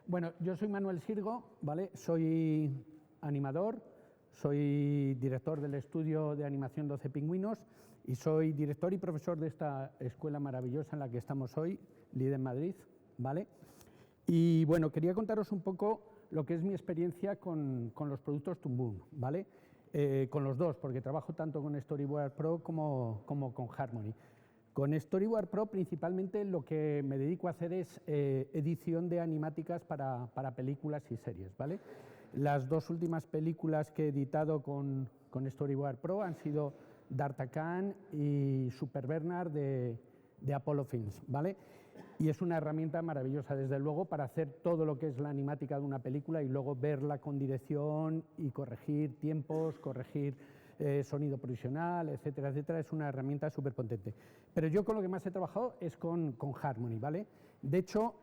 Bueno, yo soy Manuel Sirgo, ¿vale? Soy animador, soy director del estudio de animación 12 Pingüinos y soy director y profesor de esta escuela maravillosa en la que estamos hoy, LIDE en Madrid, ¿vale? Y bueno, quería contaros un poco lo que es mi experiencia con los productos Toon Boom, ¿vale? Con los dos, porque trabajo tanto con Storyboard Pro como con Harmony. Con Storyboard Pro principalmente lo que me dedico a hacer es edición de animáticas para películas y series, ¿vale? Las dos últimas películas que he editado con Storyboard Pro han sido D'Artagnan y Super Bernard de Apollo Films, ¿vale? Y es una herramienta maravillosa, desde luego, para hacer todo lo que es la animática de una película y luego verla con dirección y corregir tiempos, corregir sonido provisional, etcétera, etcétera. Es una herramienta súper potente. Pero yo con lo que más he trabajado es con Harmony, ¿vale? De hecho,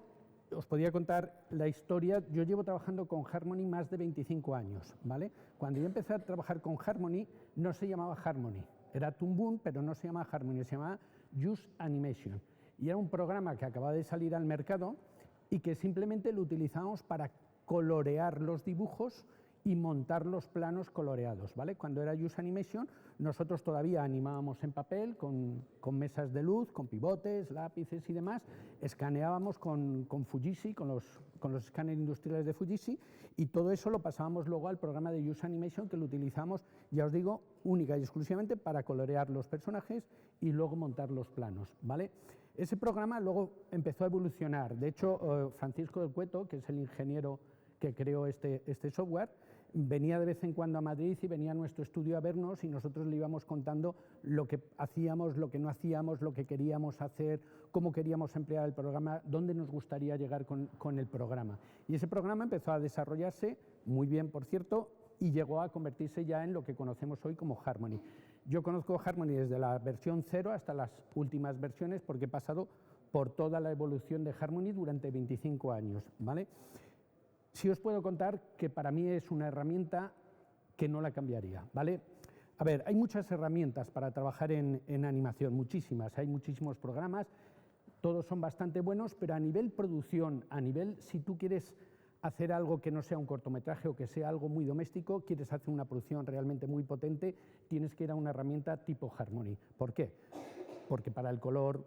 os podría contar la historia. Yo llevo trabajando con Harmony más de 25 años, ¿vale? Cuando yo empecé a trabajar con Harmony, no se llamaba Harmony. Era Toon Boom, pero no se llamaba Harmony, se llamaba Use Animation. Y era un programa que acababa de salir al mercado y que simplemente lo utilizábamos para colorear los dibujos y montar los planos coloreados, ¿vale? Cuando era Use Animation, nosotros todavía animábamos en papel, con mesas de luz, con pivotes, lápices y demás, escaneábamos con Fujitsu, con los escáneres industriales de Fujitsu, y todo eso lo pasábamos luego al programa de Use Animation, que lo utilizamos, ya os digo, única y exclusivamente para colorear los personajes y luego montar los planos, ¿vale? Ese programa luego empezó a evolucionar. De hecho, Francisco del Cueto, que es el ingeniero que creó este software, venía de vez en cuando a Madrid y venía a nuestro estudio a vernos y nosotros le íbamos contando lo que hacíamos, lo que no hacíamos, lo que queríamos hacer, cómo queríamos emplear el programa, dónde nos gustaría llegar con el programa. Y ese programa empezó a desarrollarse muy bien, por cierto, y llegó a convertirse ya en lo que conocemos hoy como Harmony. Yo conozco Harmony desde la versión 0 hasta las últimas versiones porque he pasado por toda la evolución de Harmony durante 25 años, ¿vale? Sí os puedo contar que para mí es una herramienta que no la cambiaría, ¿vale? A ver, hay muchas herramientas para trabajar en animación, muchísimas, hay muchísimos programas, todos son bastante buenos, pero a nivel producción, a nivel, si tú quieres hacer algo que no sea un cortometraje o que sea algo muy doméstico, quieres hacer una producción realmente muy potente, tienes que ir a una herramienta tipo Harmony. ¿Por qué? Porque para el color,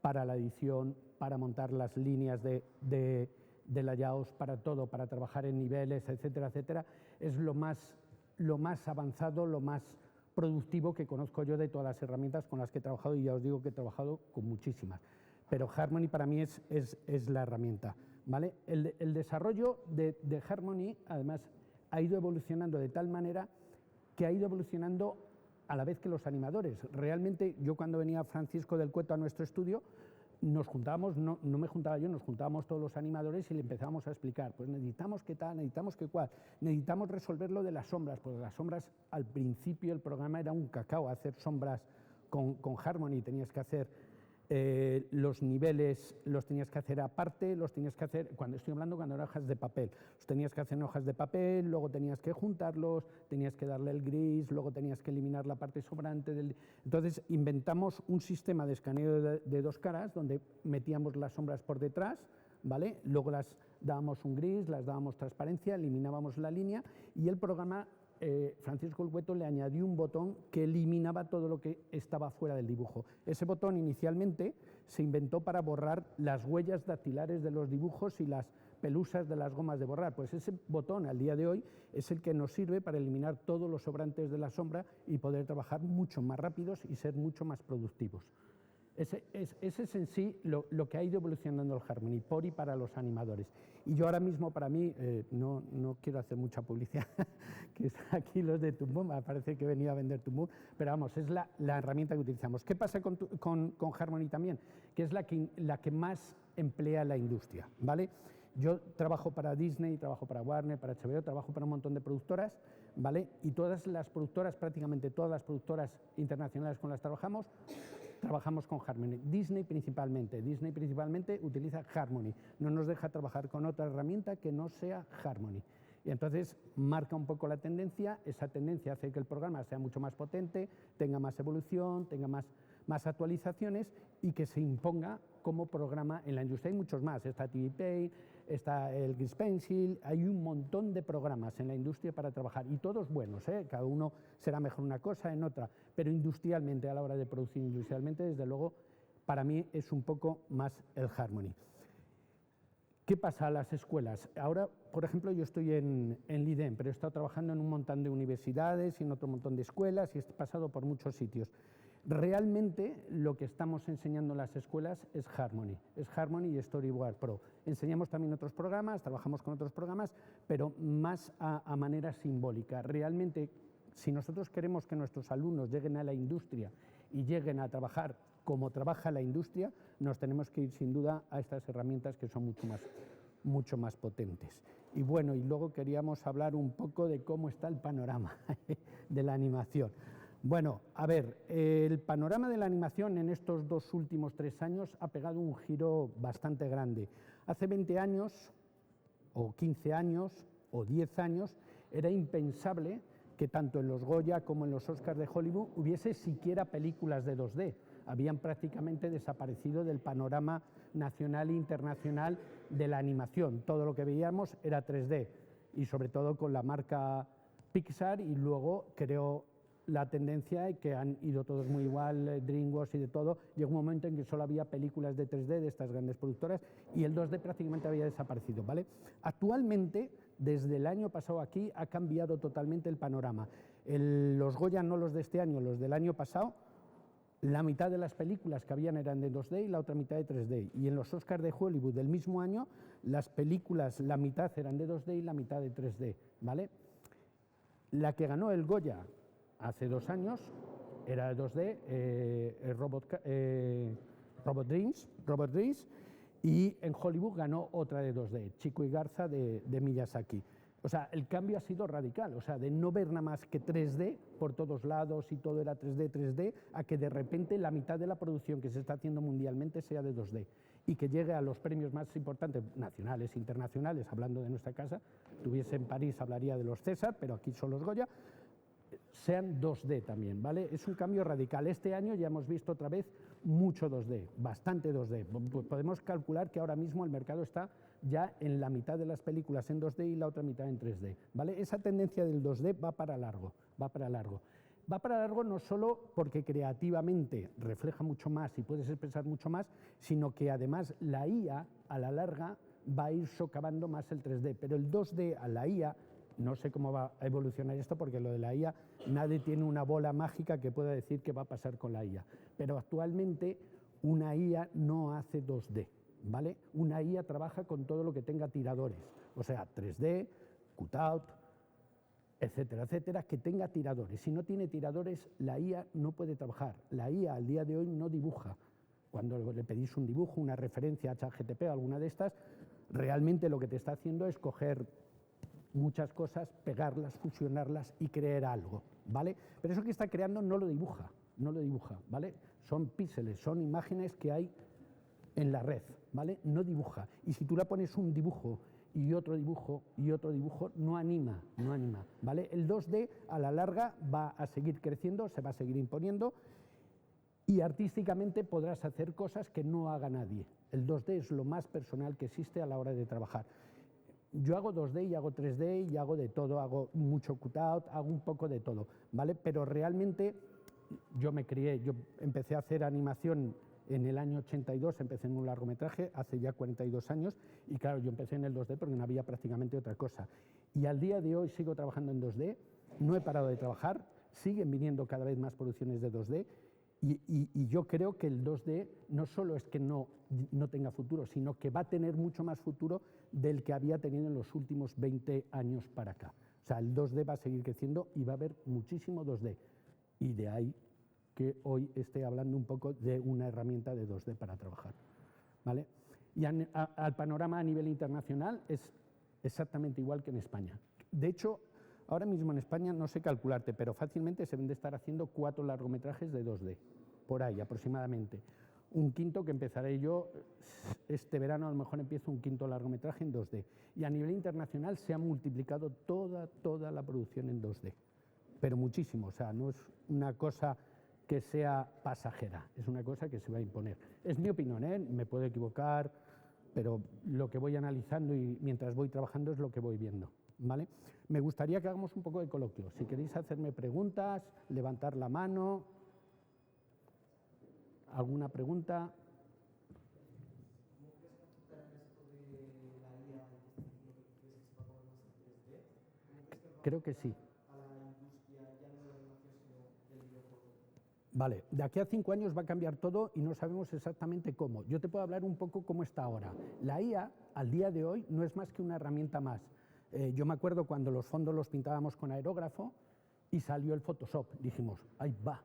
para la edición, para montar las líneas de layouts, para todo, para trabajar en niveles, etcétera, etcétera, es lo más avanzado, lo más productivo que conozco yo de todas las herramientas con las que he trabajado, y ya os digo que he trabajado con muchísimas. Pero Harmony para mí es la herramienta, ¿vale? El desarrollo de Harmony, además, ha ido evolucionando de tal manera que ha ido evolucionando a la vez que los animadores. Realmente, yo cuando venía Francisco del Cueto a nuestro estudio, nos juntábamos, no me juntaba yo, nos juntábamos todos los animadores y le empezábamos a explicar, pues necesitamos qué tal, necesitamos qué cual, necesitamos resolver lo de las sombras, porque las sombras al principio el programa era un cacao, hacer sombras con Harmony, tenías que hacer los niveles, los tenías que hacer aparte, los tenías que hacer, cuando estoy hablando cuando eran hojas de papel, los tenías que hacer en hojas de papel, luego tenías que juntarlos, tenías que darle el gris, luego tenías que eliminar la parte sobrante del... Entonces inventamos un sistema de escaneo de dos caras donde metíamos las sombras por detrás, ¿vale? Luego las dábamos un gris, las dábamos transparencia, eliminábamos la línea y el programa Francisco del Cueto le añadió un botón que eliminaba todo lo que estaba fuera del dibujo. Ese botón inicialmente se inventó para borrar las huellas dactilares de los dibujos y las pelusas de las gomas de borrar. Pues ese botón al día de hoy es el que nos sirve para eliminar todos los sobrantes de la sombra y poder trabajar mucho más rápidos y ser mucho más productivos. Ese es en sí lo que ha ido evolucionando el Harmony, por y para los animadores. Y yo ahora mismo, para mí, no quiero hacer mucha publicidad, que están aquí los de Toon Boom, parece que venía a vender Toon Boom, pero vamos, es la herramienta que utilizamos. ¿Qué pasa con Harmony también? Que es la que más emplea la industria, ¿vale? Yo trabajo para Disney, trabajo para Warner, para HBO, trabajo para un montón de productoras, ¿vale? Y todas las productoras, prácticamente todas las productoras internacionales con las trabajamos con Harmony. Disney principalmente utiliza Harmony, no nos deja trabajar con otra herramienta que no sea Harmony. Y entonces marca un poco la tendencia, esa tendencia hace que el programa sea mucho más potente, tenga más evolución, tenga más actualizaciones y que se imponga como programa en la industria. Hay muchos más, está TV Pay, está el Grease Pencil, hay un montón de programas en la industria para trabajar, y todos buenos, cada uno será mejor una cosa en otra, pero industrialmente, a la hora de producir industrialmente, desde luego, para mí es un poco más el Harmony. ¿Qué pasa a las escuelas? Ahora, por ejemplo, yo estoy en LIDEM, pero he estado trabajando en un montón de universidades y en otro montón de escuelas y he pasado por muchos sitios. Realmente lo que estamos enseñando en las escuelas es Harmony y Storyboard Pro. Enseñamos también otros programas, trabajamos con otros programas, pero más a manera simbólica. Realmente, si nosotros queremos que nuestros alumnos lleguen a la industria y lleguen a trabajar como trabaja la industria, nos tenemos que ir sin duda a estas herramientas que son mucho más potentes. Y bueno, y luego queríamos hablar un poco de cómo está el panorama de la animación. Bueno, a ver, el panorama de la animación en estos 2 últimos 3 años ha pegado un giro bastante grande. Hace 20 años, o 15 años, o 10 años, era impensable que tanto en los Goya como en los Oscars de Hollywood hubiese siquiera películas de 2D. Habían prácticamente desaparecido del panorama nacional e internacional de la animación. Todo lo que veíamos era 3D, y sobre todo con la marca Pixar, y luego creó la tendencia, y que han ido todos muy igual, DreamWorks y de todo. Llegó un momento en que solo había películas de 3D de estas grandes productoras y el 2D prácticamente había desaparecido, ¿vale? Actualmente, desde el año pasado aquí, ha cambiado totalmente el panorama. Los Goya, no los de este año, los del año pasado, la mitad de las películas que habían eran de 2D y la otra mitad de 3D. Y en los Oscars de Hollywood del mismo año, las películas, la mitad eran de 2D y la mitad de 3D, ¿vale? La que ganó el Goya hace 2 años era de 2D, Robot Dreams, y en Hollywood ganó otra de 2D, Chico y Garza de Miyazaki. O sea, el cambio ha sido radical, o sea, de no ver nada más que 3D por todos lados y todo era 3D, a que de repente la mitad de la producción que se está haciendo mundialmente sea de 2D y que llegue a los premios más importantes, nacionales, internacionales, hablando de nuestra casa, tuviese en París, hablaría de los César, pero aquí son los Goya, sean 2D también, ¿vale? Es un cambio radical. Este año ya hemos visto otra vez mucho 2D, bastante 2D. Podemos calcular que ahora mismo el mercado está ya en la mitad de las películas en 2D y la otra mitad en 3D, ¿vale? Esa tendencia del 2D va para largo, va para largo. Va para largo no solo porque creativamente refleja mucho más y puedes expresar mucho más, sino que además la IA a la larga va a ir socavando más el 3D, pero el 2D a la IA, no sé cómo va a evolucionar esto, porque lo de la IA, nadie tiene una bola mágica que pueda decir qué va a pasar con la IA, pero actualmente una IA no hace 2D, ¿vale? Una IA trabaja con todo lo que tenga tiradores, o sea, 3D, cutout, etcétera, etcétera, que tenga tiradores. Si no tiene tiradores, la IA no puede trabajar. La IA al día de hoy no dibuja. Cuando le pedís un dibujo, una referencia a ChatGPT o alguna de estas, realmente lo que te está haciendo es coger muchas cosas, pegarlas, fusionarlas y crear algo, ¿vale? Pero eso que está creando no lo dibuja, ¿vale? Son píxeles, son imágenes que hay en la red, ¿vale? No dibuja. Y si tú le pones un dibujo y otro dibujo y otro dibujo, no anima, ¿vale? El 2D a la larga va a seguir creciendo, se va a seguir imponiendo y artísticamente podrás hacer cosas que no haga nadie. El 2D es lo más personal que existe a la hora de trabajar. Yo hago 2D y hago 3D y hago de todo, hago mucho cutout, hago un poco de todo, ¿vale? Pero realmente yo empecé a hacer animación en el año 82, empecé en un largometraje, hace ya 42 años, y claro, yo empecé en el 2D porque no había prácticamente otra cosa. Y al día de hoy sigo trabajando en 2D, no he parado de trabajar, siguen viniendo cada vez más producciones de 2D, y yo creo que el 2D no solo es que no tenga futuro, sino que va a tener mucho más futuro del que había tenido en los últimos 20 años para acá. O sea, el 2D va a seguir creciendo y va a haber muchísimo 2D. Y de ahí que hoy esté hablando un poco de una herramienta de 2D para trabajar, ¿vale? Y al panorama a nivel internacional es exactamente igual que en España. De hecho, ahora mismo en España no sé calcularte, pero fácilmente se deben de estar haciendo 4 largometrajes de 2D, por ahí aproximadamente. Un quinto que empezaré yo este verano, a lo mejor empiezo un quinto largometraje en 2D. Y a nivel internacional se ha multiplicado toda la producción en 2D, pero muchísimo, o sea, no es una cosa que sea pasajera, es una cosa que se va a imponer. Es mi opinión, me puedo equivocar, pero lo que voy analizando y mientras voy trabajando es lo que voy viendo, ¿vale? Me gustaría que hagamos un poco de coloquio. Si queréis hacerme preguntas, levantar la mano. ¿Alguna pregunta? Creo que sí. Vale, de aquí a 5 años va a cambiar todo y no sabemos exactamente cómo. Yo te puedo hablar un poco cómo está ahora. La IA, al día de hoy, no es más que una herramienta más. Yo me acuerdo cuando los fondos los pintábamos con aerógrafo y salió el Photoshop. Dijimos, ahí va,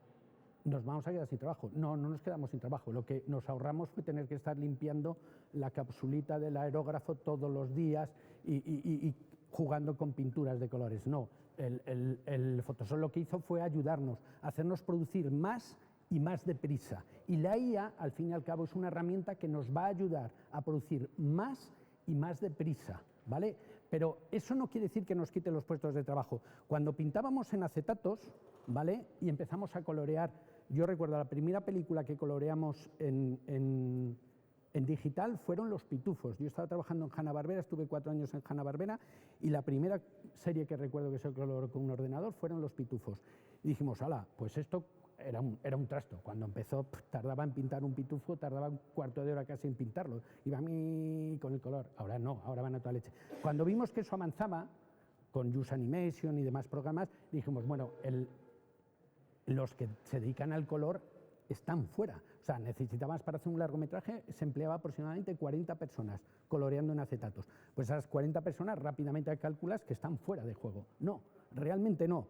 nos vamos a quedar sin trabajo. No, no nos quedamos sin trabajo. Lo que nos ahorramos fue tener que estar limpiando la capsulita del aerógrafo todos los días y jugando con pinturas de colores. No, el Photoshop lo que hizo fue ayudarnos a hacernos producir más y más deprisa. Y la IA, al fin y al cabo, es una herramienta que nos va a ayudar a producir más y más deprisa, ¿vale? Pero eso no quiere decir que nos quite los puestos de trabajo. Cuando pintábamos en acetatos, ¿vale? Y empezamos a colorear, yo recuerdo la primera película que coloreamos en digital fueron Los Pitufos. Yo estaba trabajando en Hanna-Barbera, estuve 4 años en Hanna-Barbera y la primera serie que recuerdo que se coloreó con un ordenador fueron Los Pitufos. Y dijimos, ala, pues esto era un trasto. Cuando empezó, tardaba en pintar un pitufo, tardaba un cuarto de hora casi en pintarlo. Iba a mí con el color. Ahora no, ahora van a toda leche. Cuando vimos que eso avanzaba, con Use Animation y demás programas, dijimos, bueno, los que se dedican al color están fuera. O sea, necesitabas para hacer un largometraje, se empleaba aproximadamente 40 personas coloreando en acetatos. Pues esas 40 personas rápidamente calculas que están fuera de juego. No, realmente no.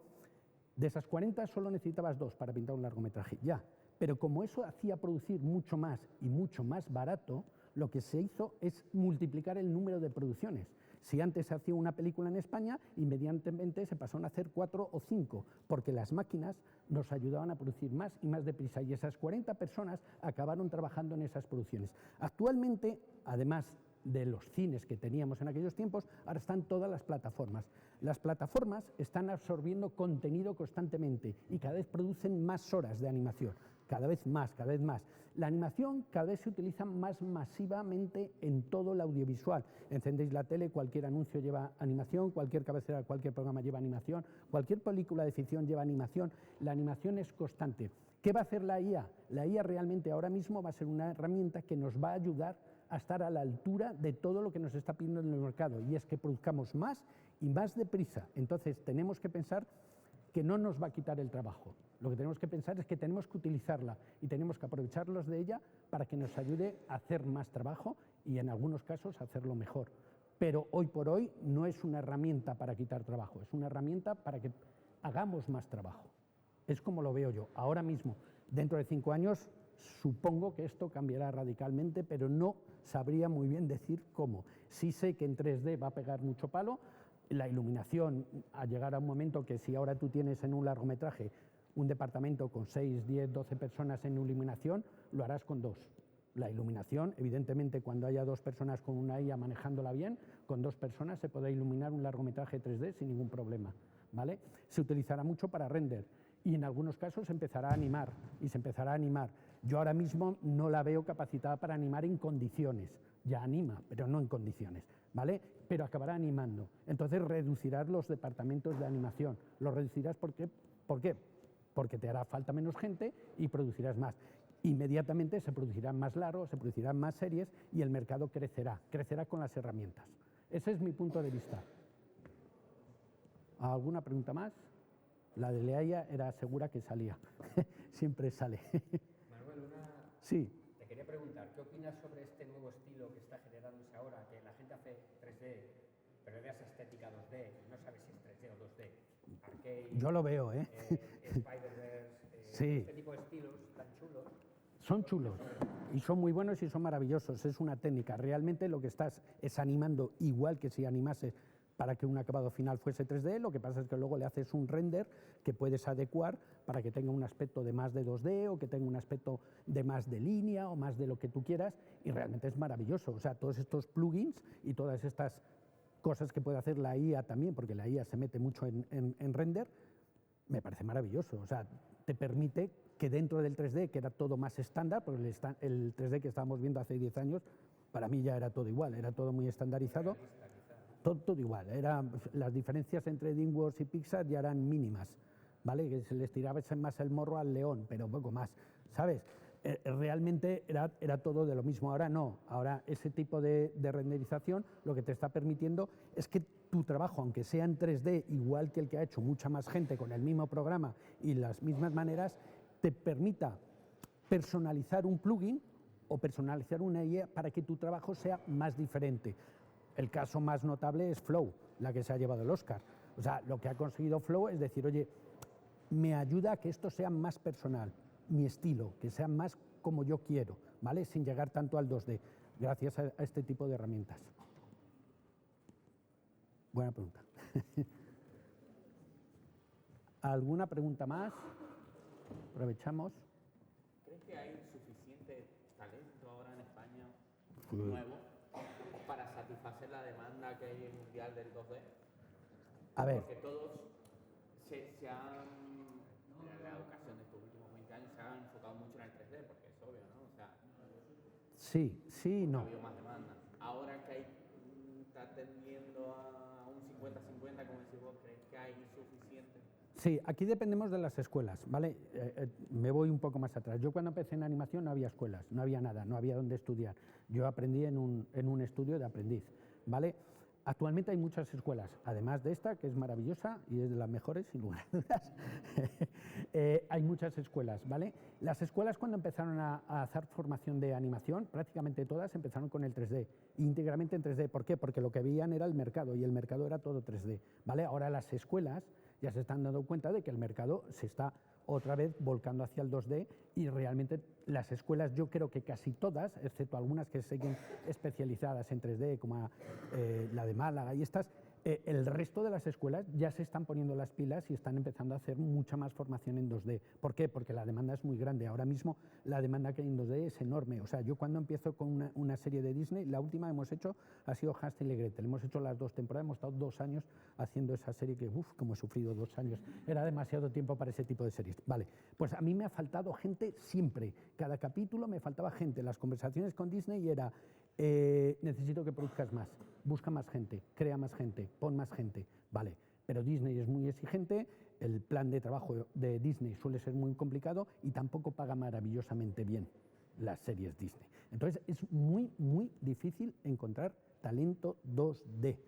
De esas 40 solo necesitabas 2 para pintar un largometraje, ya. Pero como eso hacía producir mucho más y mucho más barato, lo que se hizo es multiplicar el número de producciones. Si antes se hacía una película en España, inmediatamente se pasaron a hacer 4 o 5, porque las máquinas nos ayudaban a producir más y más deprisa, y esas 40 personas acabaron trabajando en esas producciones. Actualmente, además de los cines que teníamos en aquellos tiempos, ahora están todas las plataformas. Las plataformas están absorbiendo contenido constantemente y cada vez producen más horas de animación, cada vez más, cada vez más. La animación cada vez se utiliza más masivamente en todo el audiovisual. Encendéis la tele, cualquier anuncio lleva animación, cualquier cabecera, cualquier programa lleva animación, cualquier película de ficción lleva animación. La animación es constante. ¿Qué va a hacer la IA? La IA realmente ahora mismo va a ser una herramienta que nos va a ayudar a estar a la altura de todo lo que nos está pidiendo en el mercado, y es que produzcamos más y más deprisa. Entonces tenemos que pensar que no nos va a quitar el trabajo. Lo que tenemos que pensar es que tenemos que utilizarla y tenemos que aprovecharnos de ella para que nos ayude a hacer más trabajo y en algunos casos a hacerlo mejor. Pero hoy por hoy no es una herramienta para quitar trabajo, es una herramienta para que hagamos más trabajo. Es como lo veo yo. Ahora mismo, dentro de 5 años, supongo que esto cambiará radicalmente, pero no sabría muy bien decir cómo. Sí sé que en 3D va a pegar mucho palo. La iluminación, a llegar a un momento que si ahora tú tienes en un largometraje un departamento con 6, 10, 12 personas en iluminación, lo harás con 2. La iluminación, evidentemente, cuando haya 2 personas con una IA manejándola bien, con 2 personas se podrá iluminar un largometraje 3D sin ningún problema, ¿vale? Se utilizará mucho para render y en algunos casos se empezará a animar y se empezará a animar. Yo ahora mismo no la veo capacitada para animar en condiciones. Ya anima, pero no en condiciones, ¿vale? Pero acabará animando. Entonces reducirás los departamentos de animación. Los reducirás ¿por qué? Porque te hará falta menos gente y producirás más. Inmediatamente se producirán más largos, se producirán más series y el mercado crecerá con las herramientas. Ese es mi punto de vista. ¿Alguna pregunta más? La de Leaya era segura que salía. Siempre sale. Manuel, Sí. Te quería preguntar, ¿qué opinas sobre este nuevo estilo que está generándose ahora, que la gente hace 3D, pero le das estética 2D y no sabes si es 3D o 2D? Arcade, Yo lo veo, ¿eh? Spider-Verse, Sí. este tipo de estilos tan chulos. Son chulos y son muy buenos y son maravillosos. Es una técnica. Realmente lo que estás es animando igual que si animases para que un acabado final fuese 3D, lo que pasa es que luego le haces un render que puedes adecuar para que tenga un aspecto de más de 2D o que tenga un aspecto de más de línea o más de lo que tú quieras, y realmente es maravilloso. O sea, todos estos plugins y todas estas cosas que puede hacer la IA también, porque la IA se mete mucho en render, me parece maravilloso. O sea, te permite que dentro del 3D, que era todo más estándar, porque el 3D que estábamos viendo hace 10 años para mí ya era todo igual, era todo muy estandarizado. Todo igual, las diferencias entre DreamWorks y Pixar ya eran mínimas, ¿vale? Que se les tiraba más el morro al león, pero poco más, ¿sabes? Realmente era todo de lo mismo. Ahora no, ahora ese tipo de renderización lo que te está permitiendo es que tu trabajo, aunque sea en 3D, igual que el que ha hecho mucha más gente con el mismo programa y las mismas maneras, te permita personalizar un plugin o personalizar una IA para que tu trabajo sea más diferente. El caso más notable es Flow, la que se ha llevado el Oscar. O sea, lo que ha conseguido Flow es decir, oye, me ayuda a que esto sea más personal, mi estilo, que sea más como yo quiero, ¿vale? Sin llegar tanto al 2D, gracias a este tipo de herramientas. Buena pregunta. ¿Alguna pregunta más? Aprovechamos. ¿Crees que hay suficiente talento ahora en España nuevo para satisfacer la demanda que hay en mundial del 2D? A ver. Porque todos se han, en la educación de estos últimos 20 años, se han enfocado mucho en el 3D, porque es obvio, ¿no? O sea, sí, no. ha habido más demanda. Ahora que hay, está tendiendo a un 50-50, como decís vos, ¿crees que hay suficiente? Sí, aquí dependemos de las escuelas, ¿vale? Me voy un poco más atrás. Yo cuando empecé en animación no había escuelas, no había nada, no había dónde estudiar. Yo aprendí en un estudio de aprendiz, ¿vale? Actualmente hay muchas escuelas, además de esta, que es maravillosa y es de las mejores, sin lugar a dudas. Hay muchas escuelas, ¿vale? Las escuelas cuando empezaron a hacer formación de animación, prácticamente todas empezaron con el 3D, íntegramente en 3D. ¿Por qué? Porque lo que veían era el mercado y el mercado era todo 3D, ¿vale? Ahora las escuelas ya se están dando cuenta de que el mercado se está otra vez volcando hacia el 2D y realmente las escuelas, yo creo que casi todas, excepto algunas que siguen especializadas en 3D, como la de Málaga y estas, el resto de las escuelas ya se están poniendo las pilas y están empezando a hacer mucha más formación en 2D. ¿Por qué? Porque la demanda es muy grande. Ahora mismo la demanda que hay en 2D es enorme. O sea, yo cuando empiezo con una serie de Disney, la última que hemos hecho ha sido Hansel y Gretel. Hemos hecho las 2 temporadas, hemos estado 2 años haciendo esa serie que, como he sufrido 2 años. Era demasiado tiempo para ese tipo de series. Vale, pues a mí me ha faltado gente siempre. Cada capítulo me faltaba gente. Las conversaciones con Disney era... necesito que produzcas más, busca más gente, crea más gente, pon más gente, vale, pero Disney es muy exigente, el plan de trabajo de Disney suele ser muy complicado y tampoco paga maravillosamente bien las series Disney. Entonces es muy difícil encontrar talento 2D,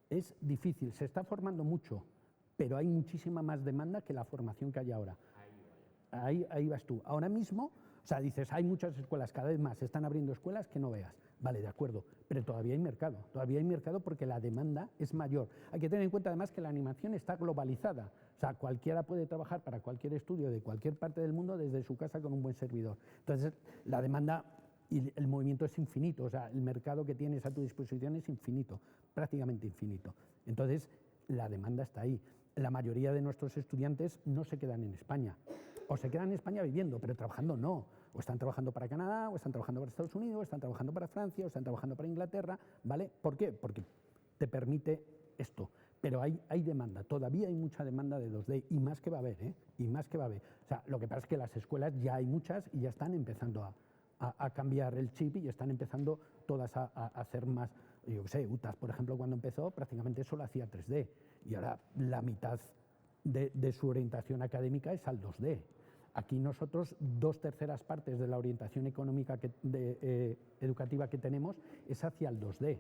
es difícil, se está formando mucho, pero hay muchísima más demanda que la formación que hay ahora. Ahí vas tú. Ahora mismo, o sea, dices, hay muchas escuelas, cada vez más, se están abriendo escuelas que no veas. Vale, de acuerdo, pero todavía hay mercado porque la demanda es mayor. Hay que tener en cuenta además que la animación está globalizada, o sea, cualquiera puede trabajar para cualquier estudio de cualquier parte del mundo desde su casa con un buen servidor. Entonces, la demanda y el movimiento es infinito, o sea, el mercado que tienes a tu disposición es infinito, prácticamente infinito. Entonces, la demanda está ahí. La mayoría de nuestros estudiantes no se quedan en España, o se quedan en España viviendo, pero trabajando no. O están trabajando para Canadá, o están trabajando para Estados Unidos, o están trabajando para Francia, o están trabajando para Inglaterra, ¿vale? ¿Por qué? Porque te permite esto. Pero hay demanda, todavía hay mucha demanda de 2D, y más que va a haber, ¿eh? Y más que va a haber. O sea, lo que pasa es que las escuelas ya hay muchas y ya están empezando a cambiar el chip y están empezando todas a hacer más. Yo qué sé, UTAS, por ejemplo, cuando empezó, prácticamente solo hacía 3D, y ahora la mitad de su orientación académica es al 2D. Aquí nosotros 2/3 partes de la orientación económica educativa que tenemos es hacia el 2D,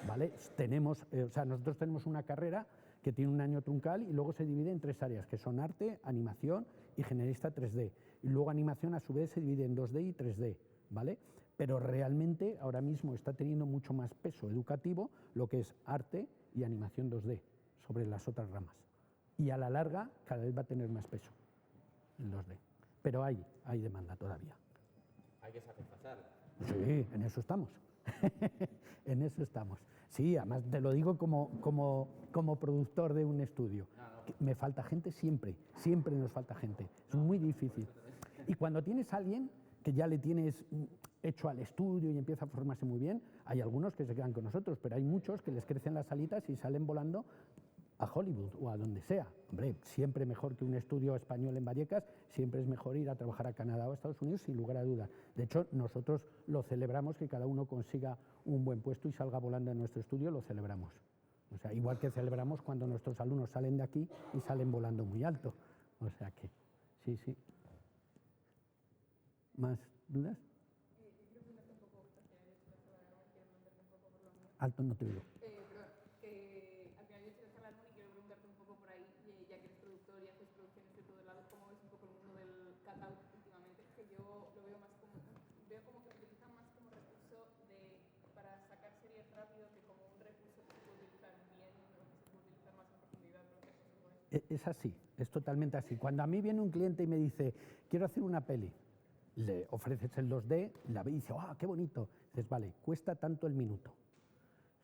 ¿vale? O sea, nosotros tenemos una carrera que tiene un año truncal y luego se divide en 3 áreas, que son arte, animación y generalista 3D. Y luego animación a su vez se divide en 2D y 3D, ¿vale? Pero realmente ahora mismo está teniendo mucho más peso educativo lo que es arte y animación 2D sobre las otras ramas. Y a la larga cada vez va a tener más peso en 2D. Pero hay demanda todavía. Hay que satisfacerla. Sí, en eso estamos. En eso estamos. Sí, además te lo digo como productor de un estudio. Me falta gente siempre nos falta gente. Es muy difícil. Y cuando tienes a alguien que ya le tienes hecho al estudio y empieza a formarse muy bien, hay algunos que se quedan con nosotros, pero hay muchos que les crecen las alitas y salen volando a Hollywood o a donde sea. Hombre, siempre mejor que un estudio español en Vallecas, siempre es mejor ir a trabajar a Canadá o a Estados Unidos sin lugar a dudas. De hecho, nosotros lo celebramos que cada uno consiga un buen puesto y salga volando en nuestro estudio, lo celebramos. O sea, igual que celebramos cuando nuestros alumnos salen de aquí y salen volando muy alto. O sea que, sí, sí. ¿Más dudas? Alto, no te oigo. Perdón, que al final yo estoy en Harmony y quiero preguntarte un poco por ahí, ya que eres productor y haces producciones de todos lados, ¿cómo ves un poco el mundo del cut-out últimamente? Que yo lo veo más como, veo como que lo utilizan más como recurso para sacar series rápido que como un recurso que se puede utilizar bien o que se puede utilizar más en profundidad. Es así, es totalmente así. Cuando a mí viene un cliente y me dice, quiero hacer una peli, le ofreces el 2D, la ve y dice, ¡ah, qué bonito! Dices, vale, cuesta tanto el minuto.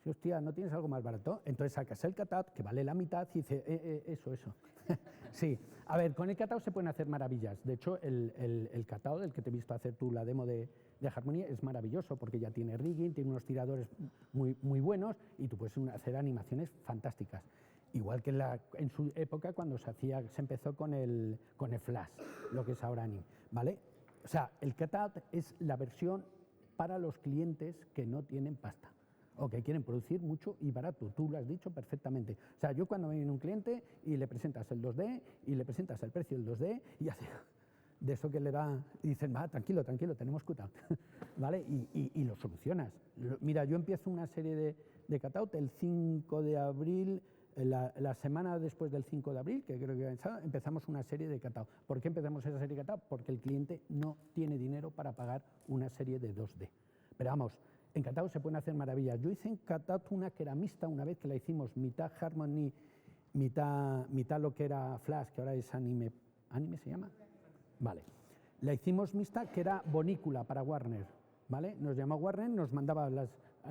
Si, hostia, ¿no tienes algo más barato? Entonces sacas el cutout, que vale la mitad, y dice, eso. Sí, a ver, con el cutout se pueden hacer maravillas. De hecho, el cutout, el que te he visto hacer tú la demo de Harmony, es maravilloso porque ya tiene rigging, tiene unos tiradores muy, muy buenos y tú puedes hacer animaciones fantásticas. Igual que en su época cuando se empezó con el Flash, lo que es ahora anime, ¿vale? O sea, el cutout es la versión para los clientes que no tienen pasta o que quieren producir mucho y barato. Tú lo has dicho perfectamente. O sea, yo cuando me viene un cliente y le presentas el 2D y le presentas el precio del 2D y hace de eso que le da, y dicen, va, tranquilo, tenemos cutout, ¿vale? Y lo solucionas. Mira, yo empiezo una serie de cutout el 5 de abril, la semana después del 5 de abril, que creo que empezamos una serie de cutout. ¿Por qué empezamos esa serie de cutout? Porque el cliente no tiene dinero para pagar una serie de 2D. Pero vamos, en cutout se pueden hacer maravillas. Yo hice en cutout una ceramista una vez que la hicimos mitad Harmony, mitad lo que era Flash, que ahora es anime. ¿Anime se llama? Vale. La hicimos mixta, que era Bonícula para Warner, ¿vale? Nos llamó Warner, nos mandaba las...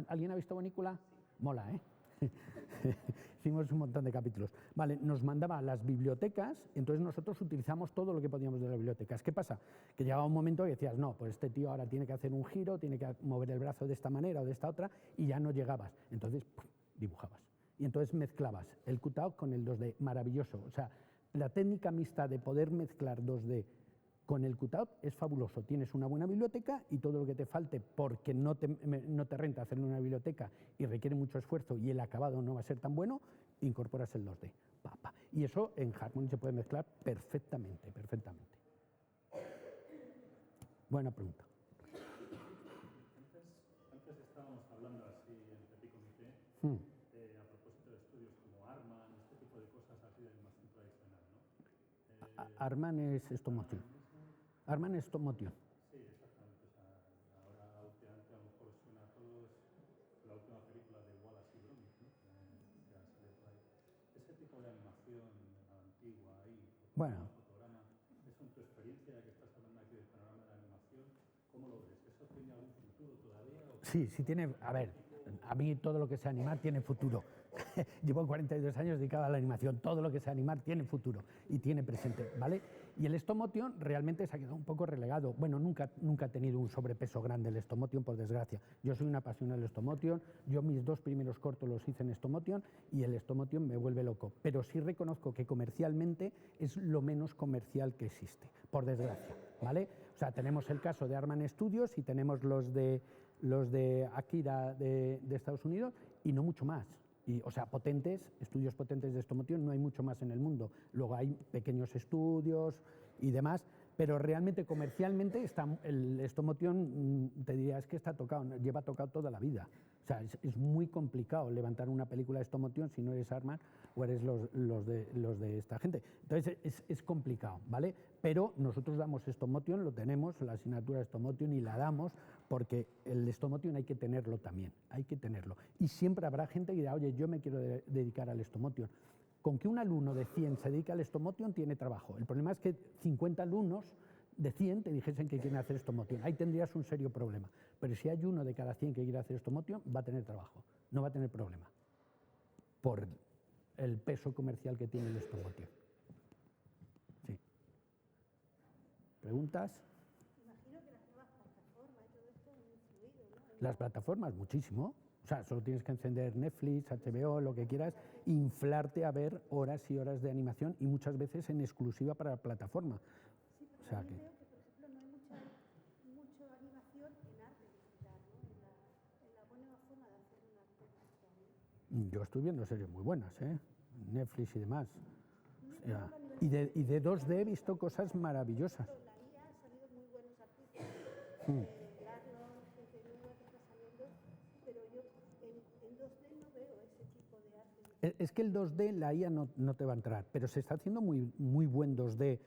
¿Alguien ha visto Bonícula? Mola, ¿eh? Hicimos un montón de capítulos. Vale, nos mandaba a las bibliotecas, entonces nosotros utilizamos todo lo que podíamos de las bibliotecas. ¿Qué pasa? Que llegaba un momento que decías, no, pues este tío ahora tiene que hacer un giro, tiene que mover el brazo de esta manera o de esta otra, y ya no llegabas. Entonces, dibujabas. Y entonces mezclabas el cutout con el 2D. Maravilloso. O sea, la técnica mixta de poder mezclar 2D con el cutout es fabuloso. Tienes una buena biblioteca y todo lo que te falte porque no te renta hacerlo en una biblioteca y requiere mucho esfuerzo y el acabado no va a ser tan bueno, incorporas el 2D. Y eso en Harmony se puede mezclar perfectamente. Buena pregunta. Antes estábamos hablando así en Petit Comité a propósito de estudios como Arman, este tipo de cosas así de animación tradicional, ¿no? Arman es stop motion. Arman es stop motion. Sí, exactamente. O sea, ahora últimamente a lo mejor suena a todos la última película de Wallace y Gromit, ¿no? Que ha salido por ahí. Ese tipo de animación antigua ahí, fotograma, eso en tu experiencia, ya que estás hablando aquí del panorama de la animación, ¿cómo lo ves? ¿Eso tiene algún futuro todavía? Sí, tiene. A ver, a mí todo lo que sea animar tiene futuro. Llevo 42 años dedicado a la animación. Todo lo que sea animar tiene futuro y tiene presente, ¿vale? Y el stop motion realmente se ha quedado un poco relegado. Bueno, nunca ha tenido un sobrepeso grande el stop motion, por desgracia. Yo soy una apasionada del stop motion. Yo mis 2 primeros cortos los hice en stop motion y el stop motion me vuelve loco. Pero sí reconozco que comercialmente es lo menos comercial que existe, por desgracia, ¿vale? O sea, tenemos el caso de Arman Studios y tenemos los de Akira de Estados Unidos y no mucho más. O sea, estudios potentes de stop motion no hay mucho más en el mundo. Luego hay pequeños estudios y demás, pero realmente comercialmente el stop motion, te diría, es que lleva tocado toda la vida. O sea, es muy complicado levantar una película de stop motion si no eres Arman o eres los de esta gente. Entonces es complicado, ¿vale? Pero nosotros damos stop motion, lo tenemos, la asignatura de stop motion, y la damos porque el stop motion hay que tenerlo también, hay que tenerlo. Y siempre habrá gente que dirá, oye, yo me quiero dedicar al stop motion. Con que un alumno de 100 se dedique al stop motion tiene trabajo. El problema es que 50 alumnos de 100 te dijesen que quieren hacer stop motion. Ahí tendrías un serio problema. Pero si hay uno de cada 100 que quiere hacer stop motion, va a tener trabajo, no va a tener problema. Por el peso comercial que tiene el stop motion. Sí. ¿Preguntas? Imagino que las nuevas plataformas y todo esto han influido, ¿no? Las plataformas, muchísimo. O sea, solo tienes que encender Netflix, HBO, lo que quieras, inflarte a ver horas y horas de animación y muchas veces en exclusiva para la plataforma. Sí, porque O sea también que... veo que, por ejemplo, no hay mucha animación en arte digital, ¿no? En la buena Yo estoy viendo series muy buenas, ¿eh? Netflix y demás. O sea, y de 2D he visto cosas maravillosas. La IA ha salido muy buenos artistas. Arnold, GPU que está saliendo, pero yo en 2D no veo ese tipo de arte. Es que el 2D, la IA no te va a entrar, pero se está haciendo muy buen 2D.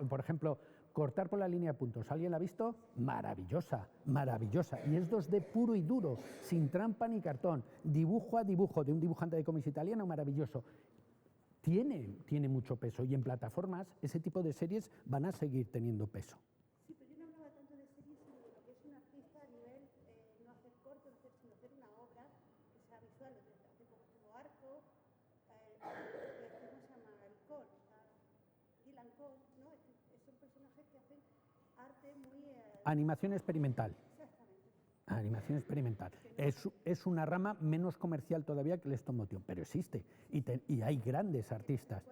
Por ejemplo, cortar por la línea de puntos. ¿Alguien la ha visto? Maravillosa, maravillosa. Y es 2D puro y duro, sin trampa ni cartón. Dibujo a dibujo de un dibujante de cómics italiano, maravilloso. Tiene mucho peso y en plataformas ese tipo de series van a seguir teniendo peso. Sí, pero yo no hablaba tanto de series, sino de lo que es un artista a nivel, no hacer cortos, sino hacer una obra que sea visual, hace como todo Arco, ¿cómo se llama? El Cole, Dylan Cole, ¿no? Son personajes que hacen arte muy... Animación experimental. Exactamente. Animación experimental. Es una rama menos comercial todavía que el stop motion, pero existe y hay grandes artistas.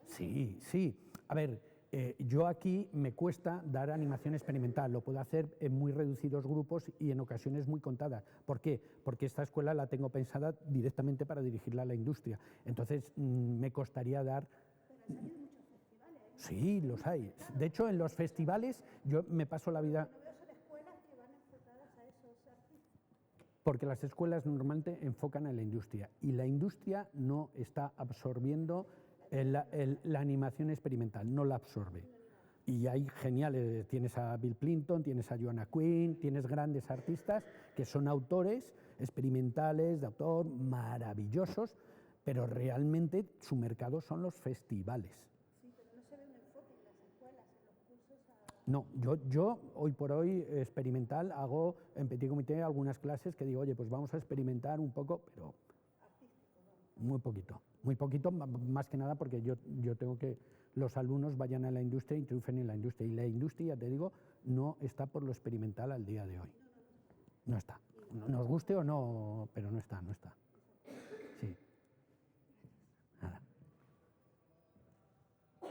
Sí. A ver, yo aquí me cuesta dar animación experimental, lo puedo hacer en muy reducidos grupos y en ocasiones muy contadas. ¿Por qué? Porque esta escuela la tengo pensada directamente para dirigirla a la industria. Entonces me costaría dar... Sí, los hay. De hecho, en los festivales yo me paso la vida... Porque las escuelas normalmente enfocan a la industria y la industria no está absorbiendo la animación experimental, no la absorbe. Y hay geniales, tienes a Bill Clinton, tienes a Joanna Quinn, tienes grandes artistas que son autores experimentales, de autor, maravillosos, pero realmente su mercado son los festivales. Sí, pero no se ve un enfoque en las escuelas, en los cursos No, yo hoy por hoy experimental hago en petit comité algunas clases que digo, oye, pues vamos a experimentar un poco, pero muy poquito, más que nada porque yo tengo que los alumnos vayan a la industria y triunfen en la industria. Y la industria, te digo, no está por lo experimental al día de hoy. No está. Nos guste o no, pero no está. Sí. Nada. Yo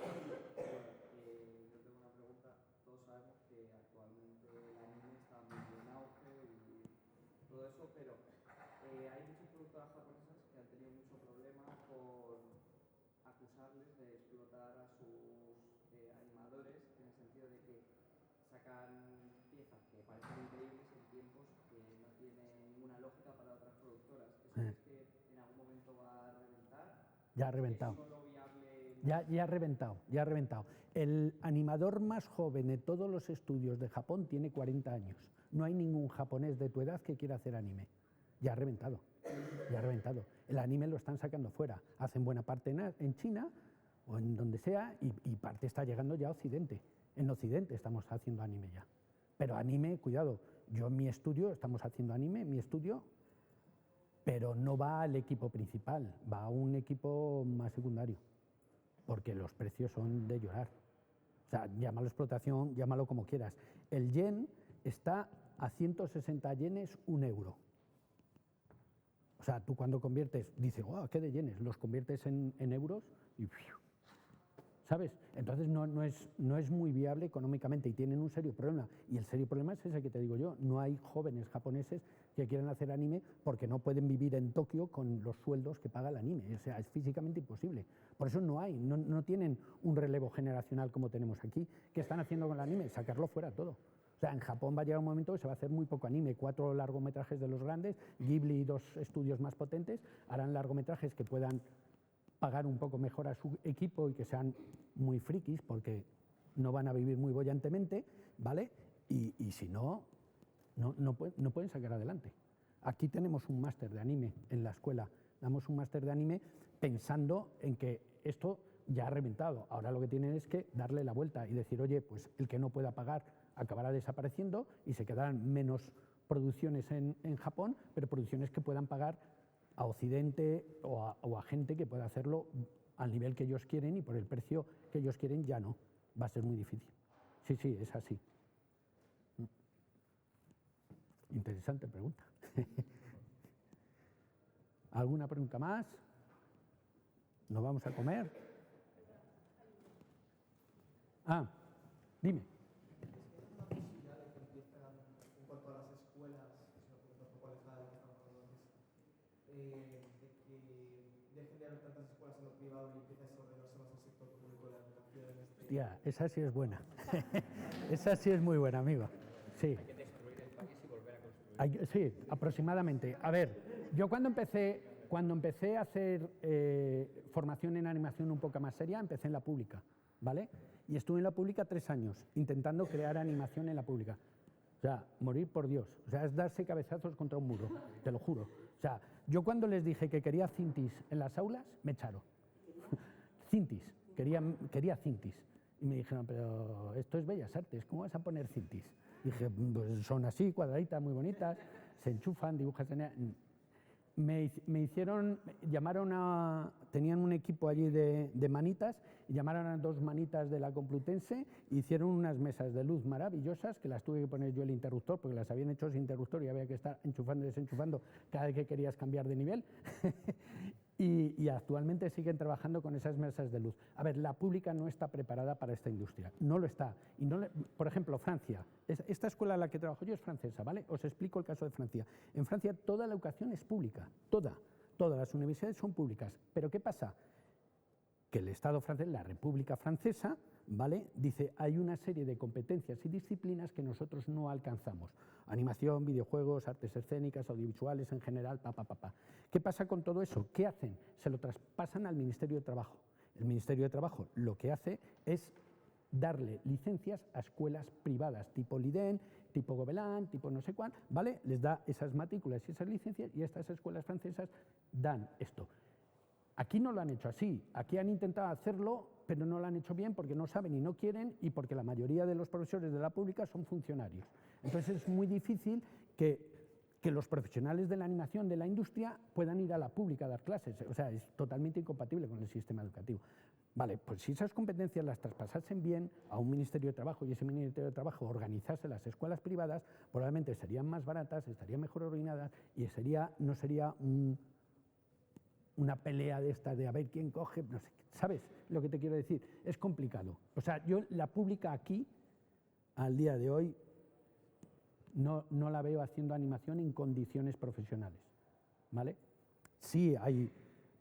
tengo una pregunta. Todos sabemos que actualmente el anime está muy en auge y todo eso, pero hay muchas productoras japonesas que han tenido mucho problema con acusarles de explotar a sus animadores, en el sentido de que sacan piezas que parecen increíbles en tiempos que no tienen ninguna lógica para otras productoras. ¿Eso es que en algún momento va a reventar? Ya ha reventado. ¿Es solo viable? Ya ha reventado. El animador más joven de todos los estudios de Japón tiene 40 años. No hay ningún japonés de tu edad que quiera hacer anime. Ya ha reventado. El anime lo están sacando fuera. Hacen buena parte en China o en donde sea y parte está llegando ya a Occidente. En Occidente estamos haciendo anime ya. Pero anime, cuidado, yo en mi estudio estamos haciendo anime, en mi estudio, pero no va al equipo principal, va a un equipo más secundario, porque los precios son de llorar. O sea, llámalo explotación, llámalo como quieras. El yen está a 160 yenes, 1 euro. O sea, tú cuando conviertes, dices, wow, ¿qué de yenes? Los conviertes en euros y... ¿Sabes? Entonces no es muy viable económicamente y tienen un serio problema. Y el serio problema es ese que te digo yo. No hay jóvenes japoneses que quieran hacer anime porque no pueden vivir en Tokio con los sueldos que paga el anime. O sea, es físicamente imposible. Por eso no tienen un relevo generacional como tenemos aquí. ¿Qué están haciendo con el anime? Sacarlo fuera todo. O sea, en Japón va a llegar un momento que se va a hacer muy poco anime. 4 largometrajes de los grandes, Ghibli y 2 estudios más potentes harán largometrajes que puedan pagar un poco mejor a su equipo y que sean muy frikis porque no van a vivir muy bollantemente, ¿vale? Y si no pueden sacar adelante. Aquí tenemos un máster de anime en la escuela. Damos un máster de anime pensando en que esto ya ha reventado. Ahora lo que tienen es que darle la vuelta y decir, oye, pues el que no pueda pagar acabará desapareciendo y se quedarán menos producciones en Japón, pero producciones que puedan pagar a Occidente o a gente que pueda hacerlo al nivel que ellos quieren y por el precio que ellos quieren ya no. Va a ser muy difícil. Sí, es así. Interesante pregunta. ¿Alguna pregunta más? ¿Nos vamos a comer? Dime. En cuanto a las escuelas, es una pregunta un poco alejada de lo que estamos hablando antes. haber tantas escuelas en lo privado y empieza a desordenarse más el sector público de la educación en este... Tía, esa sí es buena. Esa sí es muy buena, amigo. Sí. Hay que destruir el país y volver a construir. Sí, aproximadamente. A ver, yo cuando empecé a hacer formación en animación un poco más seria, empecé en la pública, ¿vale? Y estuve en la pública 3 años, intentando crear animación en la pública. O sea, morir por Dios. O sea, es darse cabezazos contra un muro, te lo juro. O sea, yo cuando les dije que quería Cintis en las aulas, me echaron. Cintis, quería Cintis. Y me dijeron, pero esto es Bellas Artes, ¿cómo vas a poner Cintis? Y dije, pues son así, cuadraditas, muy bonitas, se enchufan, dibujas... Me hicieron, tenían un equipo allí de manitas, y llamaron a 2 manitas de la Complutense, hicieron unas mesas de luz maravillosas, que las tuve que poner yo el interruptor, porque las habían hecho sin interruptor y había que estar enchufando y desenchufando cada vez que querías cambiar de nivel. Y actualmente siguen trabajando con esas mesas de luz. A ver, la pública no está preparada para esta industria, no lo está. Por ejemplo, Francia, esta escuela en la que trabajo yo es francesa, ¿vale? Os explico el caso de Francia. En Francia toda la educación es pública, todas las universidades son públicas. ¿Pero qué pasa? Que el Estado francés, la República Francesa, ¿vale? Dice, hay una serie de competencias y disciplinas que nosotros no alcanzamos. Animación, videojuegos, artes escénicas, audiovisuales en general, ¿Qué pasa con todo eso? ¿Qué hacen? Se lo traspasan al Ministerio de Trabajo. El Ministerio de Trabajo lo que hace es darle licencias a escuelas privadas, tipo Liden, tipo Gobelin, tipo no sé cuál, ¿vale? Les da esas matrículas y esas licencias y estas escuelas francesas dan esto. Aquí no lo han hecho así, aquí han intentado hacerlo, pero no lo han hecho bien porque no saben y no quieren y porque la mayoría de los profesores de la pública son funcionarios. Entonces es muy difícil que los profesionales de la animación de la industria puedan ir a la pública a dar clases. O sea, es totalmente incompatible con el sistema educativo. Vale, pues si esas competencias las traspasasen bien a un Ministerio de Trabajo y ese Ministerio de Trabajo organizase las escuelas privadas, probablemente serían más baratas, estarían mejor ordenadas y no sería una pelea de estas de a ver quién coge, no sé, ¿sabes lo que te quiero decir? Es complicado. O sea, yo la pública aquí, al día de hoy, no la veo haciendo animación en condiciones profesionales, ¿vale? Sí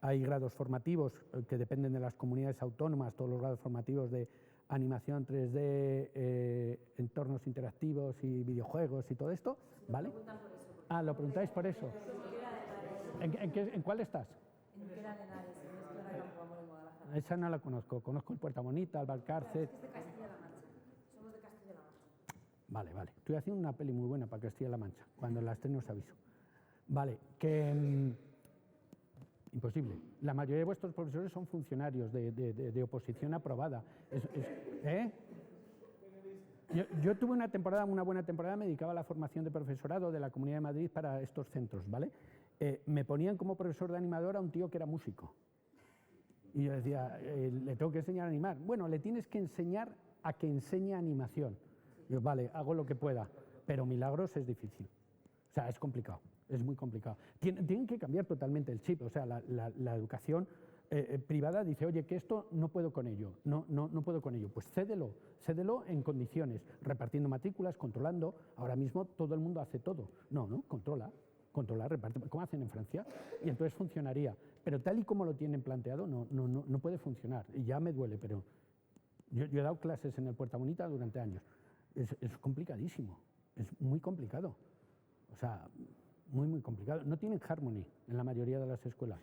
hay grados formativos que dependen de las comunidades autónomas, todos los grados formativos de animación 3D, entornos interactivos y videojuegos y todo esto, ¿vale? ¿Lo preguntáis por eso? ¿En cuál estás? Esa no la conozco. Conozco el Puerta Bonita, el Valcárcel. Es de Castilla-La Mancha. Somos de Castilla-La Mancha. Vale. Estoy haciendo una peli muy buena para Castilla-La Mancha. Cuando la estreno os aviso. Vale, que... imposible. La mayoría de vuestros profesores son funcionarios de oposición aprobada. Yo tuve una buena temporada, me dedicaba a la formación de profesorado de la Comunidad de Madrid para estos centros, ¿vale? Me ponían como profesor de animador a un tío que era músico. Y yo decía, le tengo que enseñar a animar. Bueno, le tienes que enseñar a que enseñe animación. Yo, vale, hago lo que pueda, pero milagros es difícil. O sea, es complicado, es muy complicado. Tienen que cambiar totalmente el chip. O sea, la educación privada dice, oye, que esto no puedo con ello, no puedo con ello. Pues cédelo en condiciones, repartiendo matrículas, controlando. Ahora mismo todo el mundo hace todo. No, controla, reparte, como hacen en Francia, y entonces funcionaría. Pero tal y como lo tienen planteado, no puede funcionar. Y ya me duele, pero yo he dado clases en el Puerta Bonita durante años. Es complicadísimo, es muy complicado. O sea, muy complicado. No tienen Harmony en la mayoría de las escuelas.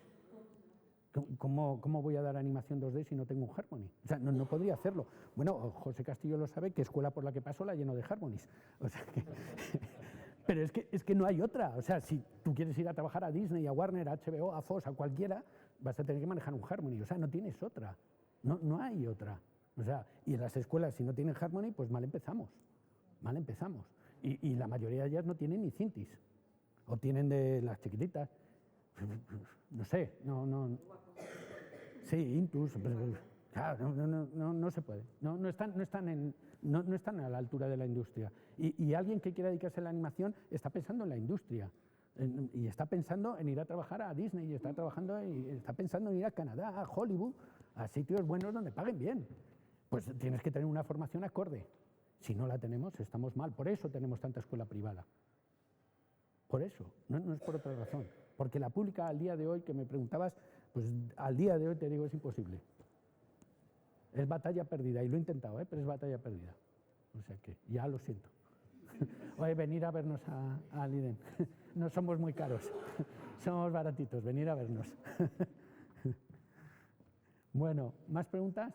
¿Cómo voy a dar animación 2D si no tengo un Harmony? O sea, no podría hacerlo. Bueno, José Castillo lo sabe, que escuela por la que pasó la lleno de Harmonies. O sea que... Pero es que no hay otra. O sea, si tú quieres ir a trabajar a Disney, a Warner, a HBO, a Fox, a cualquiera, vas a tener que manejar un Harmony. O sea, no tienes otra. No hay otra. O sea, y en las escuelas, si no tienen Harmony, pues mal empezamos. Y la mayoría de ellas no tienen ni Cintis. O tienen de las chiquititas. No sé, Sí, Intus. Claro, no se puede. No están a la altura de la industria. Y alguien que quiera dedicarse a la animación está pensando en la industria. Y está pensando en ir a trabajar a Disney, y está pensando en ir a Canadá, a Hollywood, a sitios buenos donde paguen bien. Pues tienes que tener una formación acorde. Si no la tenemos, estamos mal. Por eso tenemos tanta escuela privada. Por eso, no es por otra razón. Porque la pública al día de hoy, que me preguntabas Pues al día de hoy te digo, es imposible. Es batalla perdida, y lo he intentado, pero es batalla perdida. O sea que ya lo siento. Oye, venir a vernos a Leiden. No somos muy caros, somos baratitos, venir a vernos. Bueno, ¿más preguntas?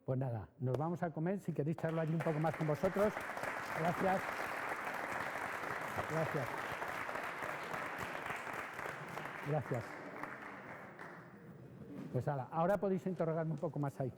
Pues nada, nos vamos a comer. Si queréis charlar allí un poco más con vosotros. Gracias. Gracias. Gracias. Pues ahora podéis interrogarme un poco más ahí.